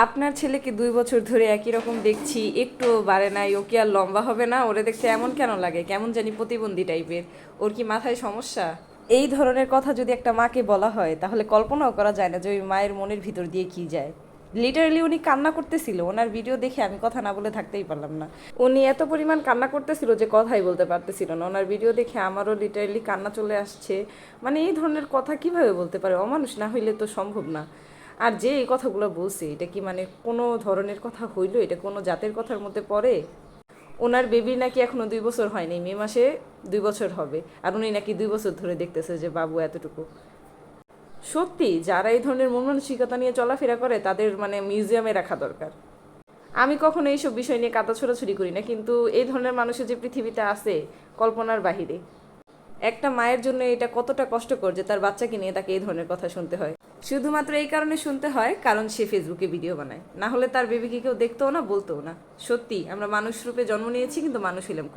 আপনার ছেলেকে 2 বছর ধরে একই রকম দেখছি, একটুও বাড়ে নাই, ও কি আর লম্বা হবে না? ওরে দেখতে এমন কেন লাগে? কেমন জানি প্রতিবন্ধী টাইপের। ওর কি মাথায় সমস্যা? এই ধরনের কথা যদি একটা মাকে বলা হয় তাহলে কল্পনাও করা যায় না যে ওই মায়ের মনের ভিতর দিয়ে কি যায়। লিটারালি উনি কান্না করতেছিল, ওনার ভিডিও দেখে আমি কথা না বলে থাকতেই পারলাম না। উনি এত পরিমাণ কান্না করতেছিল যে কথাই বলতে পারতেছিল না। ওনার ভিডিও দেখে আমারও লিটারালি কান্না চলে আসছে। মানে এই ধরনের কথা কিভাবে বলতে পারে? অমানুষ না হইলে তো সম্ভব না। আর যে এই কথাগুলো বলছে, এটা কি মানে কোনো ধরনের কথা হইলো? এটা কোনো জাতের কথার মধ্যে পড়ে? ওনার বেবি নাকি এখনো 2 বছর হয়নি, মে মাসে 2 বছর হবে, আর উনি নাকি 2 বছর ধরে দেখতেছে যে বাবু এতটুকু। সত্যি যারা এই ধরনের মন মানসিকতা নিয়ে চলাফেরা করে তাদের মানে মিউজিয়ামে রাখা দরকার। আমি কখনো এইসব বিষয় নিয়ে কাদা ছোড়াছুড়ি করি না, কিন্তু এই ধরনের মানুষের যে পৃথিবীতে আছে কল্পনার বাহিরে। একটা মায়ের জন্য এটা কতটা কষ্টকর যে তার বাচ্চাকে নিয়ে তাকে এই ধরনের কথা শুনতে হয়। শুধুমাত্র এই কারণে শুনতে হয় কারণ সে ফেসবুকে ভিডিও বানায়, না হলে তার বেবিকে কেউ দেখতেও না, বলতেও না। সত্যি আমরা মানুষ রূপে জন্ম নিয়েছি কিন্তু মানুষ হইলাম